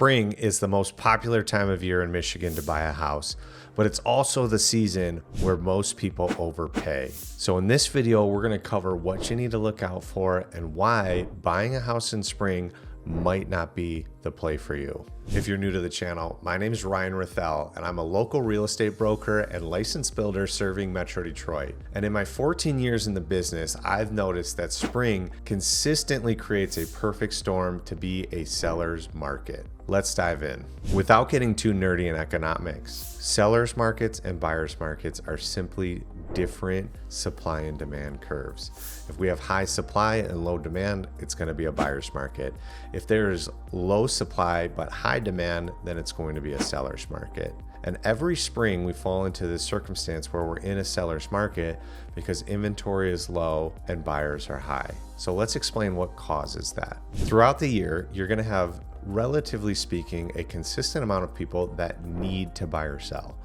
Spring is the most popular time of year in Michigan to buy a house, but it's also the season where most people overpay. So in this video, we're going to cover what you need to look out for and why buying a house in spring might not be the play for you. If you're new to the channel, my name is Ryan Rethel, and I'm a local real estate broker and licensed builder serving Metro Detroit. And in my 14 years in the business, I've noticed that spring consistently creates a perfect storm to be a seller's market. Let's dive in. Without getting too nerdy in economics, sellers markets and buyers markets are simply different supply and demand curves. If we have high supply and low demand, it's going to be a buyer's market. If there is low supply but high demand, then it's going to be a seller's market. And every spring we fall into this circumstance where we're in a seller's market because inventory is low and buyers are high. So let's explain what causes that. Throughout the year, you're going to have, relatively speaking, a consistent amount of people that need to buy or sell.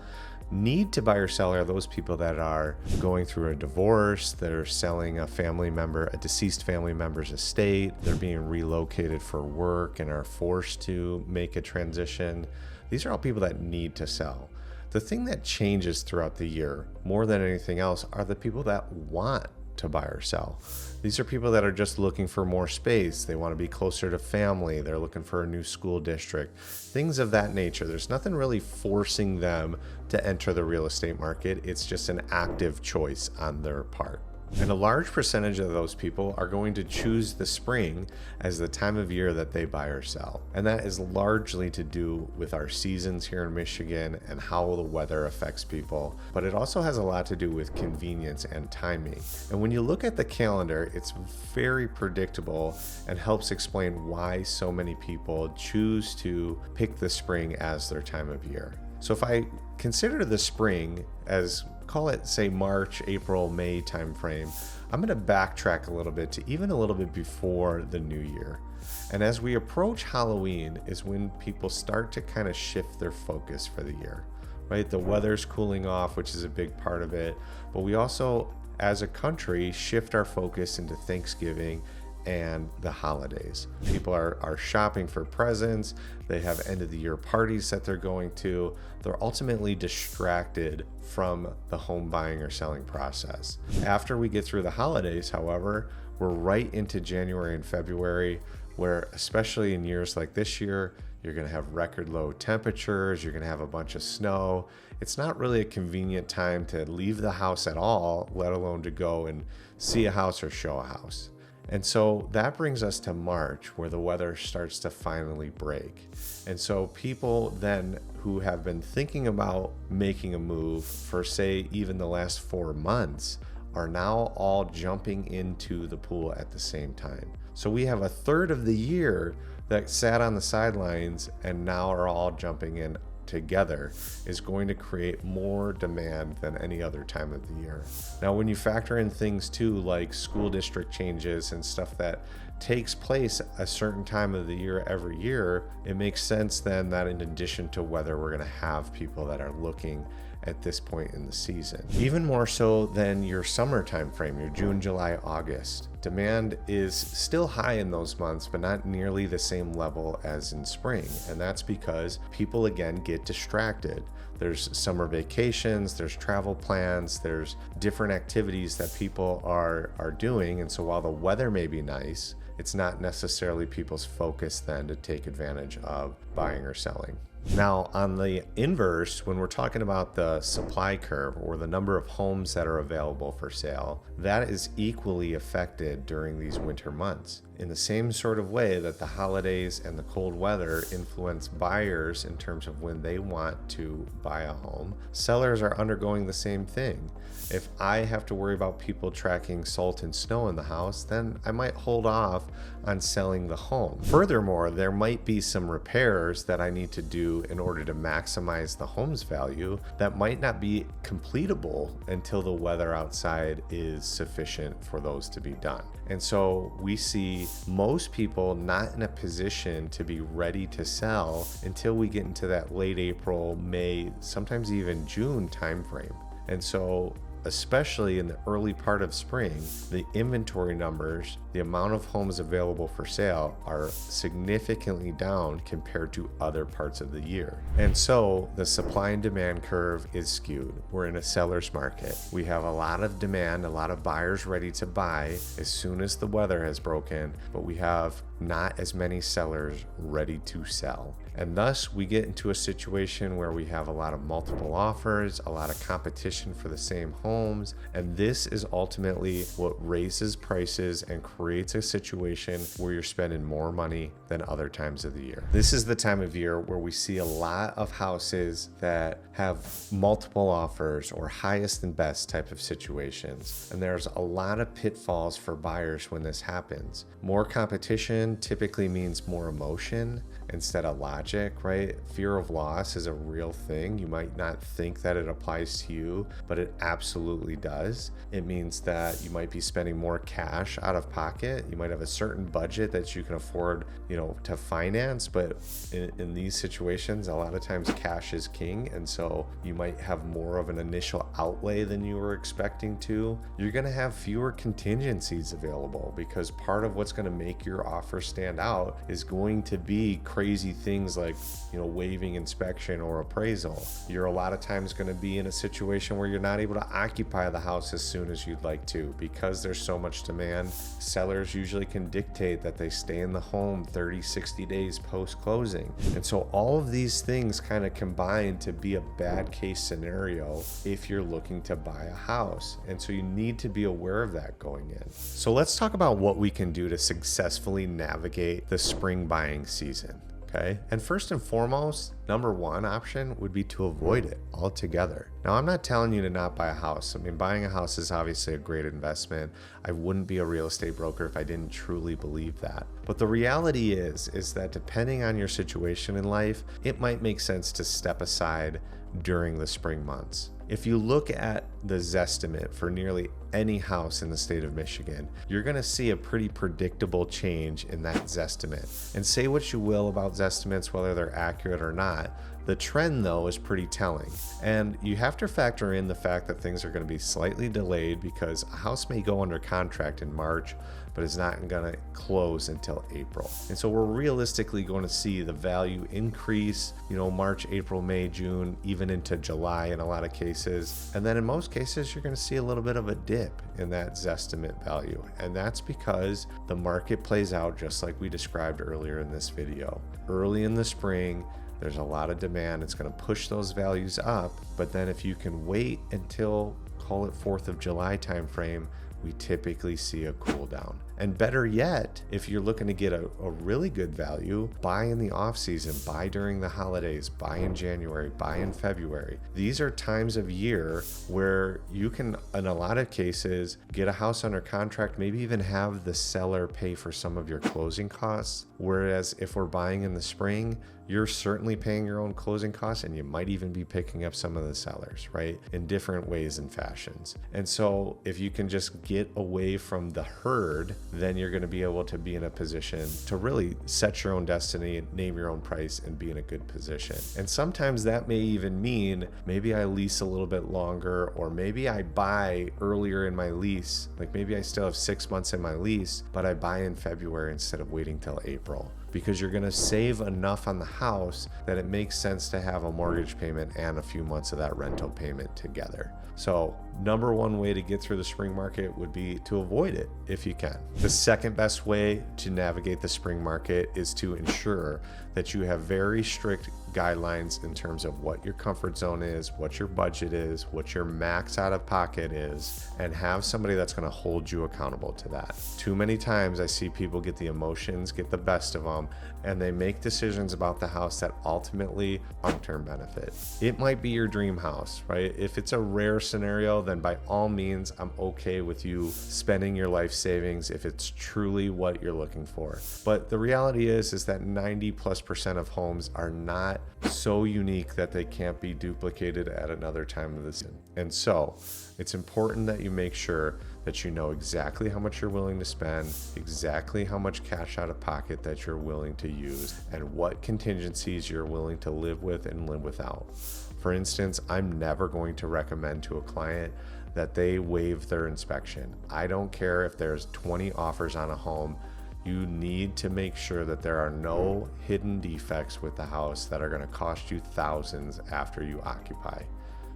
Need to buy or sell are those people that are going through a divorce, that are selling a family member, a deceased family member's estate, they're being relocated for work and are forced to make a transition. These are all people that need to sell. The thing that changes throughout the year more than anything else are the people that want to buy or sell. These are people that are just looking for more space. They want to be closer to family. They're looking for a new school district, things of that nature. There's nothing really forcing them to enter the real estate market. It's just an active choice on their part. And a large percentage of those people are going to choose the spring as the time of year that they buy or sell. And that is largely to do with our seasons here in Michigan and how the weather affects people. But it also has a lot to do with convenience and timing. And when you look at the calendar, it's very predictable and helps explain why so many people choose to pick the spring as their time of year. So if I consider the spring as, call it, say, March, April, May timeframe, I'm going to backtrack a little bit to even a little bit before the new year. And as we approach Halloween is when people start to kind of shift their focus for the year, right? The weather's cooling off, which is a big part of it. But we also, as a country, shift our focus into Thanksgiving and the holidays. People are shopping for presents. They have end of the year parties that they're going to. They're ultimately distracted from the home buying or selling process. After we get through the holidays, however, we're right into January and February, where especially in years like this year, you're going to have record low temperatures. You're going to have a bunch of snow. It's not really a convenient time to leave the house at all, let alone to go and see a house or show a house. And so that brings us to March, where the weather starts to finally break. And so people then who have been thinking about making a move for, say, even the last 4 months are now all jumping into the pool at the same time. So we have a third of the year that sat on the sidelines and now are all jumping in together is going to create more demand than any other time of the year. Now, when you factor in things too, like school district changes and stuff that takes place a certain time of the year every year, it makes sense then that in addition to weather, we're going to have people that are looking at this point in the season. Even more so than your summer time frame, your June, July, August. Demand is still high in those months, but not nearly the same level as in spring. And that's because people again get distracted. There's summer vacations, there's travel plans, there's different activities that people are doing. And so while the weather may be nice, it's not necessarily people's focus then to take advantage of buying or selling. Now, on the inverse, when we're talking about the supply curve or the number of homes that are available for sale, that is equally affected during these winter months. In the same sort of way that the holidays and the cold weather influence buyers in terms of when they want to buy a home, sellers are undergoing the same thing. If I have to worry about people tracking salt and snow in the house, then I might hold off on selling the home. Furthermore, there might be some repairs that I need to do in order to maximize the home's value that might not be completable until the weather outside is sufficient for those to be done. And so we see most people not in a position to be ready to sell until we get into that late April, May, sometimes even June timeframe. And so especially in the early part of spring, the inventory numbers, the amount of homes available for sale are significantly down compared to other parts of the year. And so the supply and demand curve is skewed. We're in a seller's market. We have a lot of demand, a lot of buyers ready to buy as soon as the weather has broken, but we have not as many sellers ready to sell. And thus we get into a situation where we have a lot of multiple offers, a lot of competition for the same homes. And this is ultimately what raises prices and creates a situation where you're spending more money than other times of the year. This is the time of year where we see a lot of houses that have multiple offers or highest and best type of situations. And there's a lot of pitfalls for buyers when this happens. More competition typically means more emotion instead of logic, right? Fear of loss is a real thing. You might not think that it applies to you, but it absolutely does. It means that you might be spending more cash out of pocket. You might have a certain budget that you can afford, to finance, but in these situations, a lot of times cash is king. And so you might have more of an initial outlay than you were expecting to. You're going to have fewer contingencies available because part of what's going to make your offer stand out is going to be crazy things like, waiving inspection or appraisal. You're a lot of times going to be in a situation where you're not able to occupy the house as soon as you'd like to because there's so much demand. Sellers usually can dictate that they stay in the home 30, 60 days post-closing. And so all of these things kind of combine to be a bad case scenario if you're looking to buy a house. And so you need to be aware of that going in. So let's talk about what we can do to successfully navigate the spring buying season. Okay. And first and foremost, number one option would be to avoid it altogether. Now, I'm not telling you to not buy a house. I mean, buying a house is obviously a great investment. I wouldn't be a real estate broker if I didn't truly believe that. But the reality is that depending on your situation in life, it might make sense to step aside during the spring months. If you look at the Zestimate for nearly any house in the state of Michigan, you're going to see a pretty predictable change in that Zestimate. And say what you will about Zestimates, whether they're accurate or not, the trend though is pretty telling. And you have to factor in the fact that things are going to be slightly delayed because a house may go under contract in March, but it's not going to close until April. And so we're realistically going to see the value increase, March, April, May, June, even into July in a lot of cases. And then in most cases, you're going to see a little bit of a dip in that Zestimate value. And that's because the market plays out just like we described earlier in this video. Early in the spring, there's a lot of demand. It's going to push those values up. But then if you can wait until, call it 4th of July timeframe, we typically see a cool down. And better yet, if you're looking to get a really good value, buy in the off season, buy during the holidays, buy in January, buy in February. These are times of year where you can, in a lot of cases, get a house under contract, maybe even have the seller pay for some of your closing costs. Whereas if we're buying in the spring, you're certainly paying your own closing costs, and you might even be picking up some of the sellers, right? In different ways and fashions. And so if you can just get away from the herd, then you're going to be able to be in a position to really set your own destiny, name your own price, and be in a good position. And sometimes that may even mean maybe I lease a little bit longer, or maybe I buy earlier in my lease. Like maybe I still have 6 months in my lease, but I buy in February instead of waiting till April. Because you're going to save enough on the house that it makes sense to have a mortgage payment and a few months of that rental payment together. So number one way to get through the spring market would be to avoid it if you can. The second best way to navigate the spring market is to ensure that you have very strict guidelines in terms of what your comfort zone is, what your budget is, what your max out of pocket is, and have somebody that's going to hold you accountable to that. Too many times I see people get the emotions, get the best of them, and they make decisions about the house that ultimately long-term benefit. It might be your dream house, right? If it's a rare scenario, then by all means, I'm okay with you spending your life savings if it's truly what you're looking for. But the reality is that 90+% of homes are not so unique that they can't be duplicated at another time of the season. And so it's important that you make sure that you know exactly how much you're willing to spend, exactly how much cash out of pocket that you're willing to use, and what contingencies you're willing to live with and live without. For instance, I'm never going to recommend to a client that they waive their inspection. I don't care if there's 20 offers on a home. You need to make sure that there are no hidden defects with the house that are going to cost you thousands after you occupy.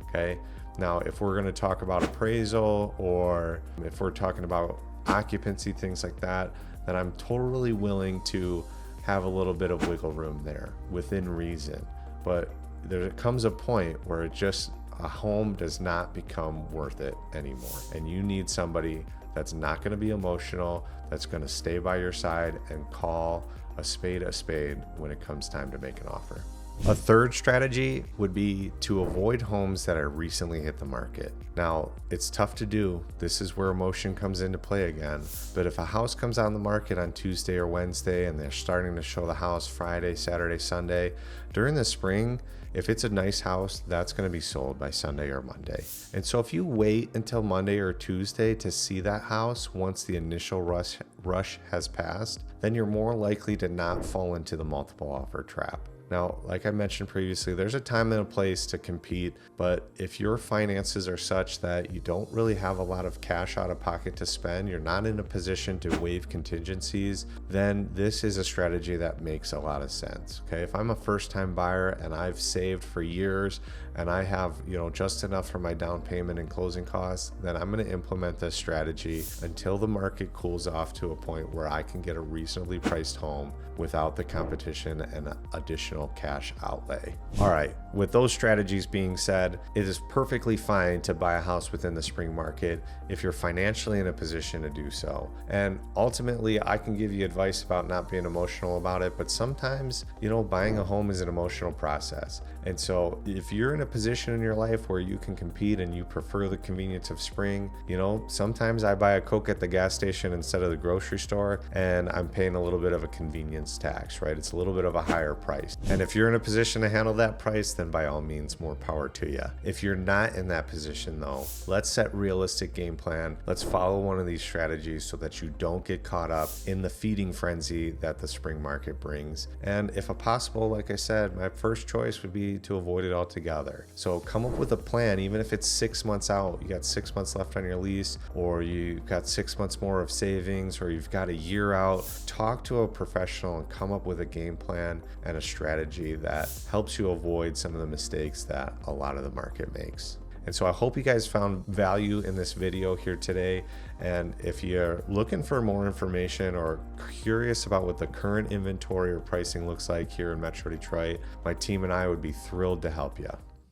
Okay. Now, if we're going to talk about appraisal, or if we're talking about occupancy, things like that, then I'm totally willing to have a little bit of wiggle room there within reason. But there comes a point where a home does not become worth it anymore. And you need somebody that's not going to be emotional, that's going to stay by your side and call a spade when it comes time to make an offer. A third strategy would be to avoid homes that are recently hit the market. Now, it's tough to do. This is where emotion comes into play again. But if a house comes on the market on Tuesday or Wednesday and they're starting to show the house Friday, Saturday, Sunday, during the spring, if it's a nice house, that's going to be sold by Sunday or Monday. And so if you wait until Monday or Tuesday to see that house once the initial rush has passed, then you're more likely to not fall into the multiple offer trap. Now, like I mentioned previously, there's a time and a place to compete, but if your finances are such that you don't really have a lot of cash out of pocket to spend, you're not in a position to waive contingencies, then this is a strategy that makes a lot of sense. Okay, if I'm a first-time buyer and I've saved for years and I have, just enough for my down payment and closing costs, then I'm going to implement this strategy until the market cools off to a point where I can get a reasonably priced home without the competition and additional cash outlay. All right, with those strategies being said, it is perfectly fine to buy a house within the spring market if you're financially in a position to do so. And ultimately, I can give you advice about not being emotional about it, but sometimes, buying a home is an emotional process. And so if you're in a position in your life where you can compete and you prefer the convenience of spring, sometimes I buy a Coke at the gas station instead of the grocery store, and I'm paying a little bit of a convenience tax, right? It's a little bit of a higher price. And if you're in a position to handle that price, then by all means, more power to you. If you're not in that position though, let's set realistic game plan. Let's follow one of these strategies so that you don't get caught up in the feeding frenzy that the spring market brings. And if possible, like I said, my first choice would be to avoid it altogether. So come up with a plan, even if it's 6 months out, you got 6 months left on your lease, or you've got 6 months more of savings, or you've got a year out. Talk to a professional and come up with a game plan and a strategy that helps you avoid some of the mistakes that a lot of the market makes. And so I hope you guys found value in this video here today. And if you're looking for more information or curious about what the current inventory or pricing looks like here in Metro Detroit, my team and I would be thrilled to help you.